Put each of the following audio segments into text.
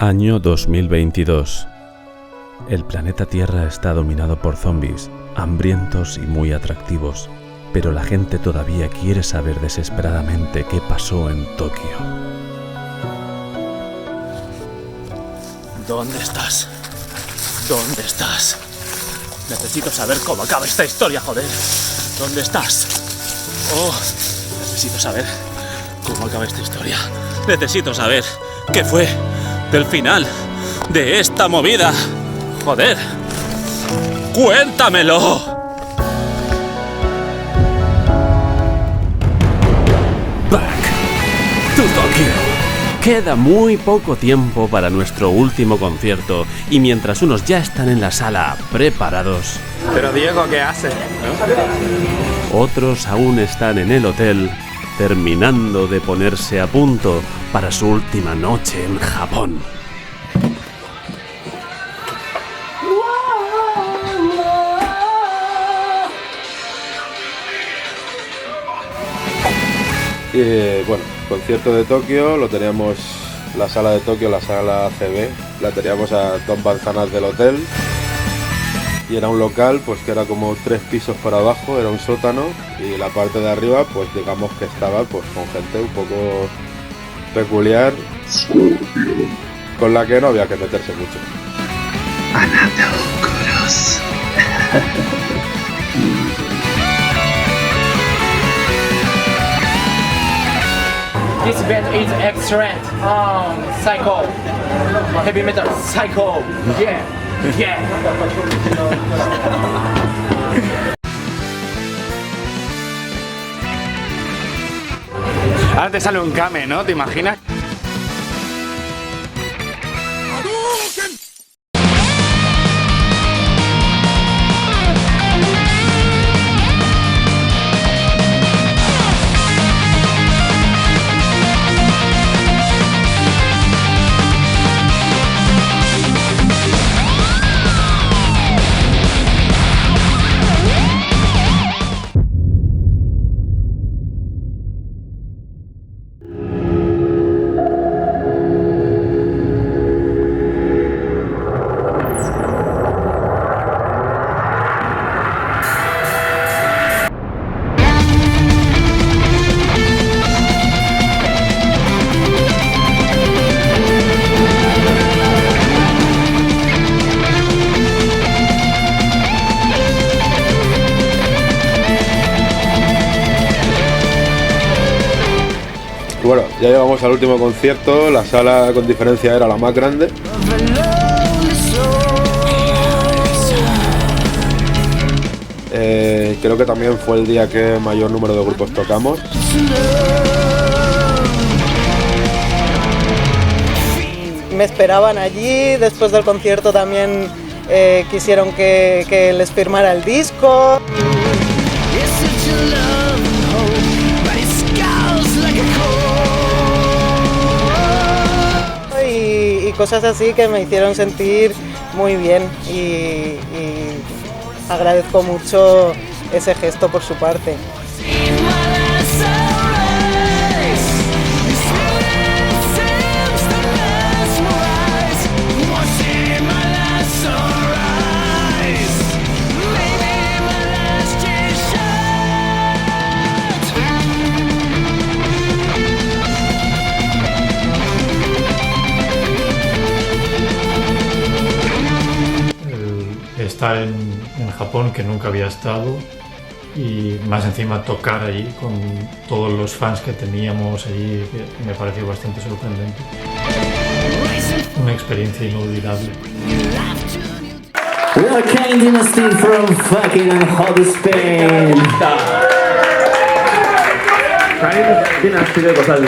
Año 2022. El planeta Tierra está dominado por zombies, hambrientos y muy atractivos, pero la gente todavía quiere saber desesperadamente qué pasó en Tokio. ¿Dónde estás? ¿Dónde estás? Necesito saber cómo acaba esta historia, joder. ¿Dónde estás? Oh, necesito saber cómo acaba esta historia. Necesito saber qué fue del final de esta movida. Joder, cuéntamelo. Back to Tokyo. Queda muy poco tiempo para nuestro último concierto y mientras unos ya están en la sala preparados, Pero Diego, ¿qué haces? otros aún están en el hotel terminando de ponerse a punto para su última noche en Japón. Bueno, concierto de Tokio, lo teníamos, la sala de Tokio, la sala CB, la teníamos a 2 manzanas del hotel y era un local pues que era como 3 pisos por abajo, era un sótano y la parte de arriba pues digamos que estaba pues con gente un poco peculiar con la que no había que meterse mucho. This band is excellent. Psycho. Heavy metal. Psycho. Yeah. Yeah. Ahora te sale un Kame, ¿no? ¿Te imaginas? Bueno, ya llegamos al último concierto, la sala con diferencia era la más grande. Creo que también fue el día que mayor número de grupos tocamos. Me esperaban allí, después del concierto también quisieron que les firmara el disco. Y cosas así que me hicieron sentir muy bien y agradezco mucho ese gesto por su parte. Estar en Japón, que nunca había estado, y más encima tocar allí con todos los fans que teníamos allí, que me pareció bastante sorprendente. Una experiencia inolvidable. We are Kane Dynasty from fucking hot Spain. Kane Dynasty de Cosal.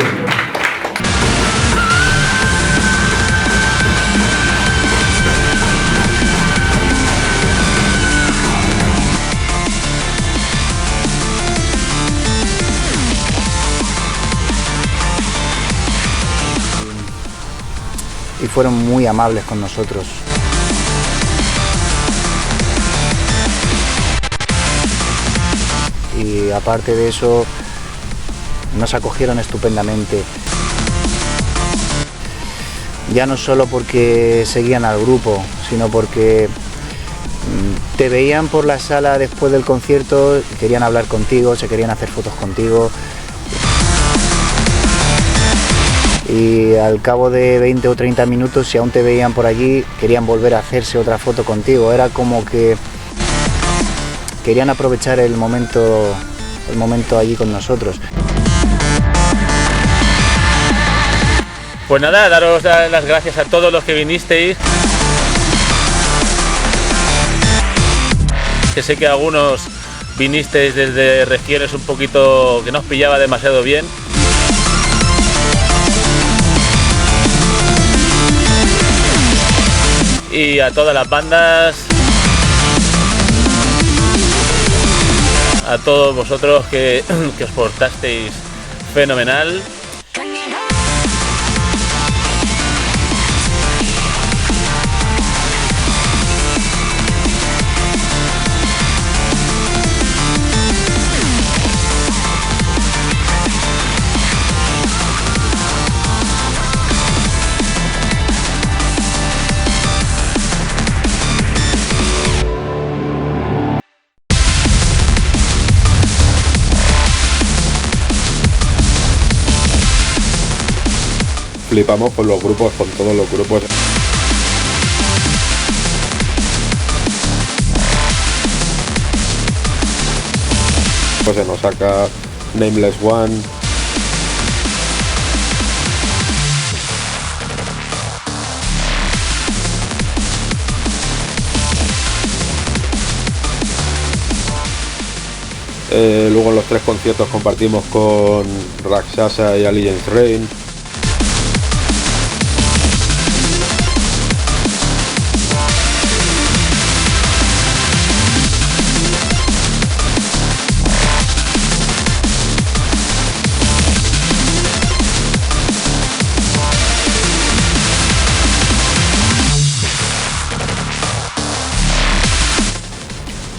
Y fueron muy amables con nosotros. Y aparte de eso, nos acogieron estupendamente. Ya no solo porque seguían al grupo, sino porque te veían por la sala después del concierto, querían hablar contigo, se querían hacer fotos contigo. Y al cabo de 20 o 30 minutos, si aún te veían por allí, querían volver a hacerse otra foto contigo. Era como que querían aprovechar el momento allí con nosotros. Pues nada, daros las gracias a todos los que vinisteis. Que sé que algunos vinisteis desde regiones un poquito que no os pillaba demasiado bien. Y a todas las bandas, a todos vosotros que os portasteis fenomenal. Flipamos con los grupos, con todos los grupos. Pues se nos saca Nameless One. Luego en los 3 conciertos compartimos con Rakshasa y Allegiance Rain.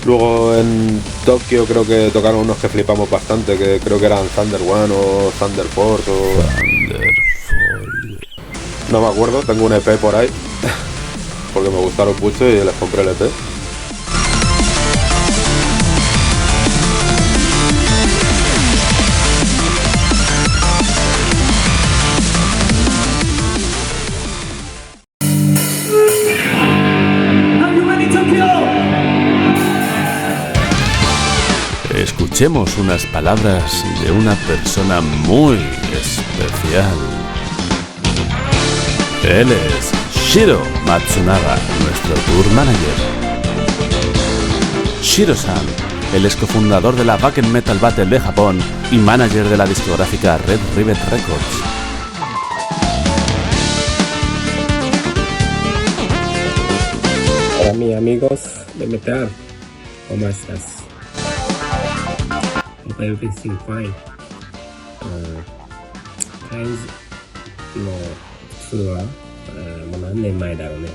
Luego en Tokio creo que tocaron unos que flipamos bastante, que creo que eran Thunder One o Thunder Force o... No me acuerdo, tengo un EP por ahí, porque me gustaron mucho y les compré el EP. Escuchemos unas palabras de una persona muy especial. Él es Shiro Matsunaga, nuestro tour manager. Shiro-san, él es cofundador de la Wacken Metal Battle de Japón y manager de la discográfica Red Rivet Records. Hola mis amigos de metal, ¿cómo estás? Hope everything fine. タイズのツアー、もう何年前だろうね。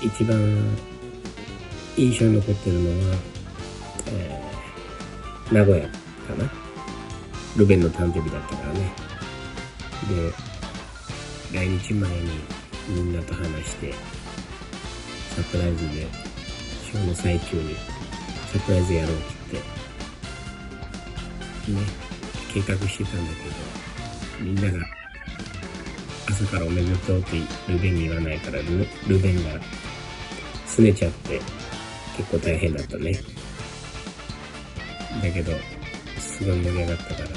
一番印象に残ってるのは、名古屋かな。ルベンの誕生日だったからね。で、来日前にみんなと話して、サプライズでショーの最中にサプライズやろうって言ってね、計画してたんだけど、みんなが朝からおめでとうってルベンに言わないから、ルベンが拗ねちゃって結構大変だったね。だけどすごい盛り上がったから結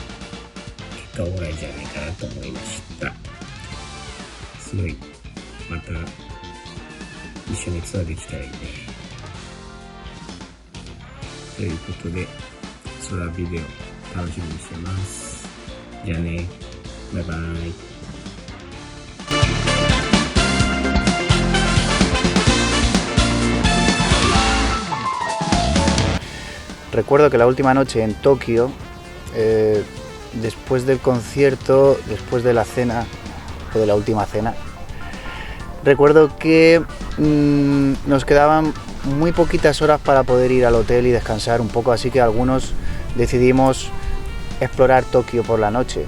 果オーライじゃないかなと思いました。すごいまた一緒にツアーできたらいいね。ということでソラビデオ楽しみにしてます。じゃあね、バイバイ。Recuerdo que la última noche en Tokio, después del concierto, después de la cena, o de la última cena, recuerdo que nos quedaban muy poquitas horas para poder ir al hotel y descansar un poco, así que algunos decidimos explorar Tokio por la noche.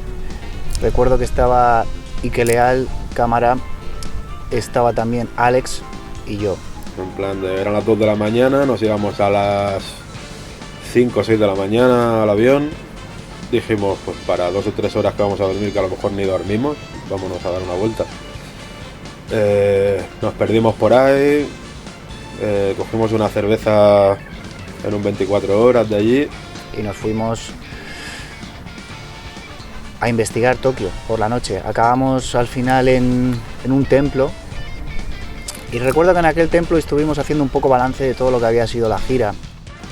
Recuerdo que estaba Ike Leal cámara estaba también Alex y yo. En plan, eran las 2 de la mañana, nos íbamos a las 5 o 6 de la mañana al avión. Dijimos, pues para 2 o 3 horas que vamos a dormir, que a lo mejor ni dormimos, vámonos a dar una vuelta. Nos perdimos por ahí, cogimos una cerveza en un 24 horas de allí. Y nos fuimos a investigar Tokio por la noche. Acabamos al final en un templo. Y recuerdo que en aquel templo estuvimos haciendo un poco balance de todo lo que había sido la gira.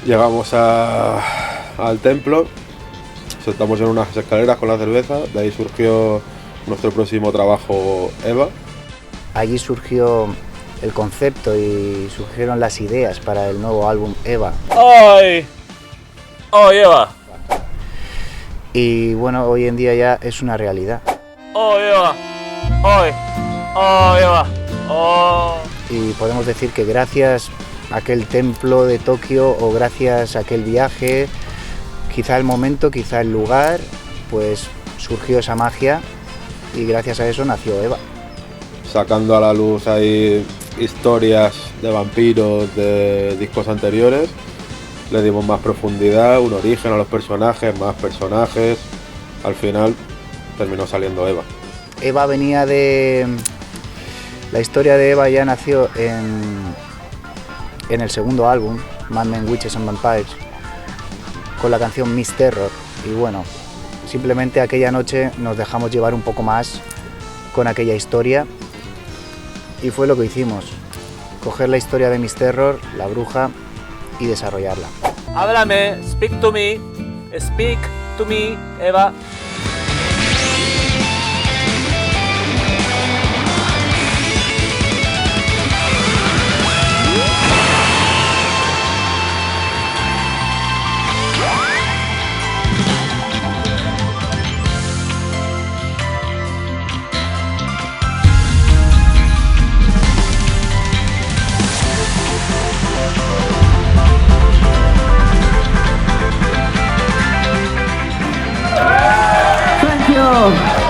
Llegamos al templo, sentamos en unas escaleras con la cerveza, de ahí surgió nuestro próximo trabajo, Eva. Allí surgió el concepto y surgieron las ideas para el nuevo álbum Eva. ¡Ay! ¡Ay, Eva! Y bueno, hoy en día ya es una realidad. ¡Oh, Eva! ¡Ay! ¡Oh, Eva! ¡Oh! Y podemos decir que gracias a aquel templo de Tokio o gracias a aquel viaje, quizá el momento, quizá el lugar, pues surgió esa magia y gracias a eso nació Eva. Sacando a la luz ahí historias de vampiros de discos anteriores, le dimos más profundidad, un origen a los personajes, más personajes. Al final terminó saliendo Eva. Eva venía de... La historia de Eva ya nació en el segundo álbum, Mad Men, Witches and Vampires, con la canción Miss Terror. Y bueno, simplemente aquella noche nos dejamos llevar un poco más con aquella historia y fue lo que hicimos, coger la historia de Miss Terror, la bruja, y desarrollarla. Háblame, speak to me, Eva.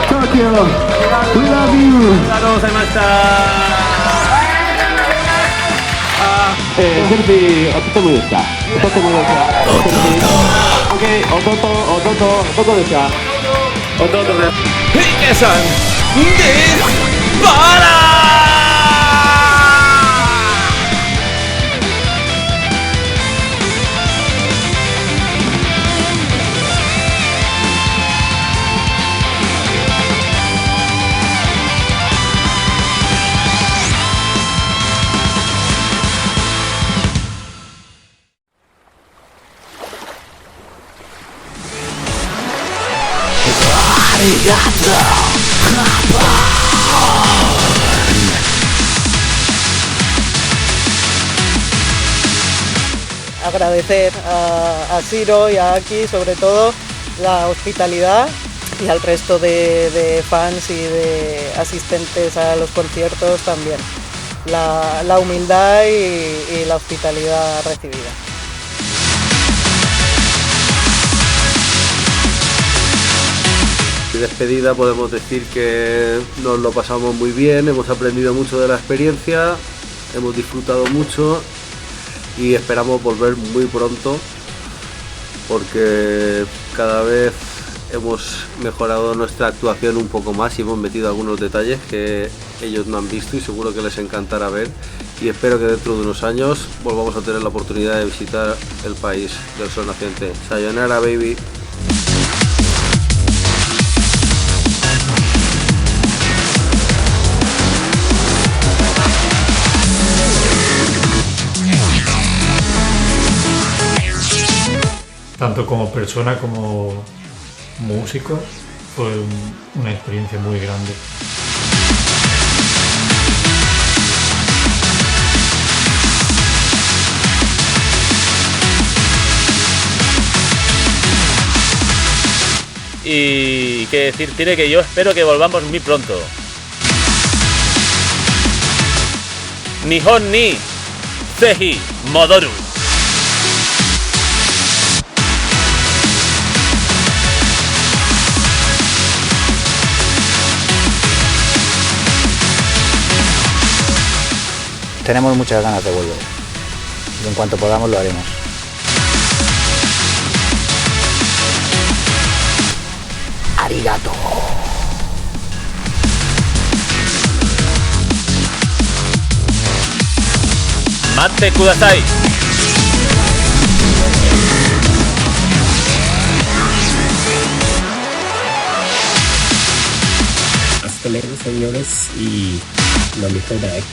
Tokyo, we love you. Selfie, ototo desu ka? Okay, ototo desu ka? Ototo desu. Hike-san desu. Para! Agradecer a Siro y a Aki sobre todo la hospitalidad y al resto de fans y de asistentes a los conciertos también. La humildad y la hospitalidad recibida. De despedida podemos decir que nos lo pasamos muy bien, hemos aprendido mucho de la experiencia, hemos disfrutado mucho y esperamos volver muy pronto porque cada vez hemos mejorado nuestra actuación un poco más y hemos metido algunos detalles que ellos no han visto y seguro que les encantará ver, y espero que dentro de unos años volvamos a tener la oportunidad de visitar el país del sol naciente. Sayonara, baby. Tanto como persona como músico fue una experiencia muy grande. Y qué decir tiene que yo espero que volvamos muy pronto. Nihon ni Zehi Modoru. tenemos muchas ganas de volver. Y en cuanto podamos lo haremos. Arigato. Mate kudasai. Hasta luego, señores, y no me jodáis.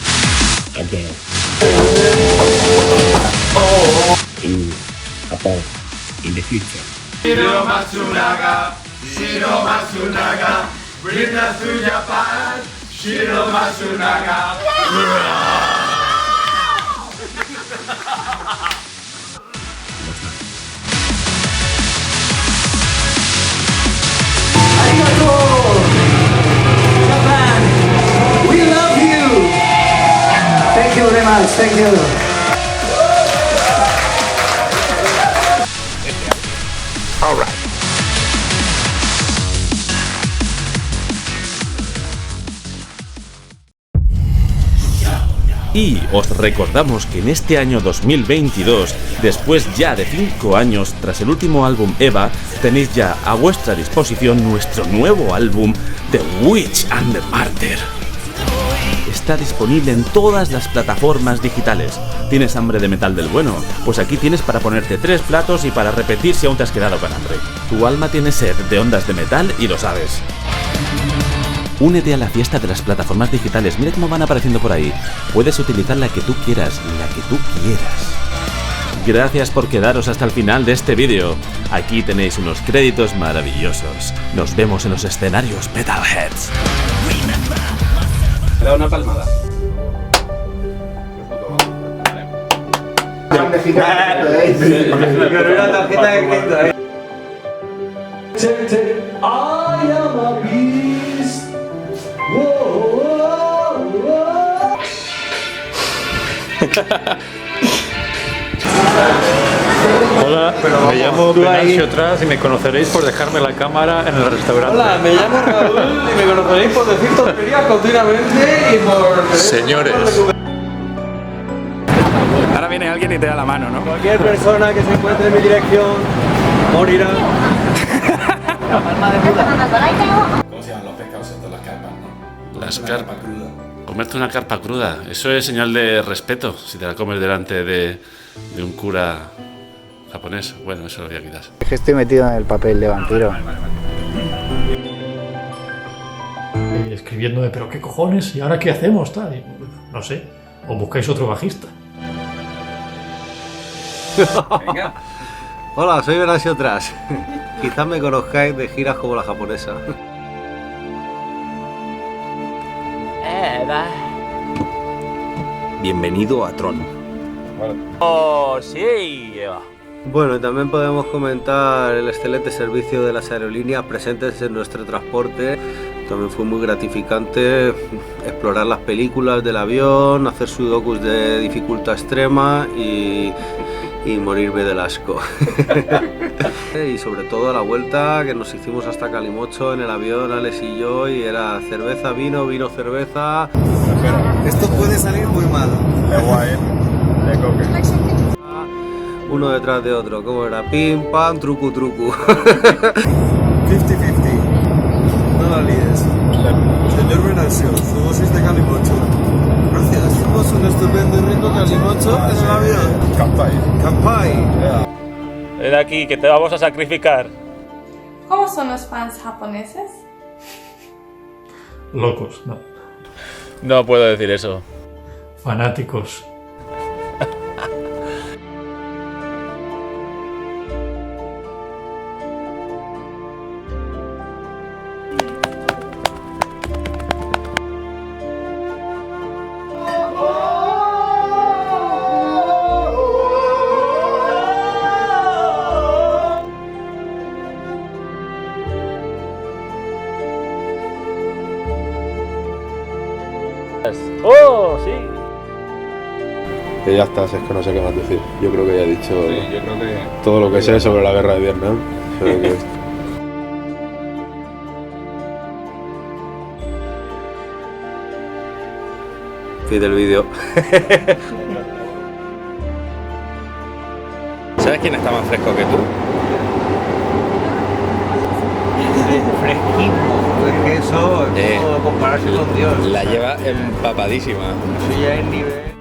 Again. In Japón, in the future. Shiro Matsunaga, bring us to Japan. Shiro Matsunaga. We love you. Thank you very much. Thank you. All right. Y os recordamos que en este año 2022, después ya de 5 años tras el último álbum Eva, tenéis ya a vuestra disposición nuestro nuevo álbum The Witch and the Martyr. Está disponible en todas las plataformas digitales. ¿Tienes hambre de metal del bueno? Pues aquí tienes para ponerte 3 platos y para repetir si aún te has quedado con hambre. Tu alma tiene sed de ondas de metal y lo sabes. Únete a la fiesta de las plataformas digitales. Mira cómo van apareciendo por ahí. Puedes utilizar la que tú quieras, la que tú quieras. Gracias por quedaros hasta el final de este vídeo. Aquí tenéis unos créditos maravillosos. Nos vemos en los escenarios Metalheads. Da una palmada. Una tarjeta de crédito. I am a beast. Hola, me llamo Venancio Tras y me conoceréis por dejarme la cámara en el restaurante. Hola, me llamo Raúl y me conoceréis por decir tonterías continuamente y por... Señores. Ahora viene alguien y te da la mano, ¿no? Cualquier persona que se encuentre en mi dirección morirá. La palma de Buda. ¿Cómo se llaman los pescados estos? Las carpas, ¿no? Las carpas crudas. Comerte una carpa cruda, eso es señal de respeto si te la comes delante de un cura japonés. Bueno, eso lo voy a quitar. Es que estoy metido en el papel de vampiro. Escribiéndome, pero qué cojones, ¿y ahora qué hacemos? Tal? Y, no sé, o buscáis otro bajista. Venga. Hola, soy Venancio Tras. Quizás me conozcáis de giras como la japonesa. Bienvenido a Tron. Oh, sí. Bueno, y también podemos comentar el excelente servicio de las aerolíneas presentes en nuestro transporte. También fue muy gratificante explorar las películas del avión, hacer sudokus de dificultad extrema y morirme del asco. Y sobre todo a la vuelta que nos hicimos hasta Calimocho en el avión, Alex y yo, y era cerveza, vino, vino, cerveza. Esto puede salir muy mal. De guay, de coque. Uno detrás de otro, como era pim, pam, trucu, trucu. 50-50. No la líes. Señor Venancio, su dosis de Calimocho. Gracias. Hicimos un estupendo y rico Calimocho en el avión. Kampai. Kampai. Ven aquí, que te vamos a sacrificar. ¿Cómo son los fans japoneses? Locos, no. No puedo decir eso. Fanáticos. ¡Oh, sí! Que ya está, es que no sé qué más decir. Yo creo que ya he dicho yo creo que... todo lo que sé sobre la guerra de Vietnam. Pero que... Fin del vídeo. ¿Sabes quién está más fresco que tú? Fresquísimo, es que eso no puedo compararse con Dios. La lleva empapadísima. Eso ya es nivel.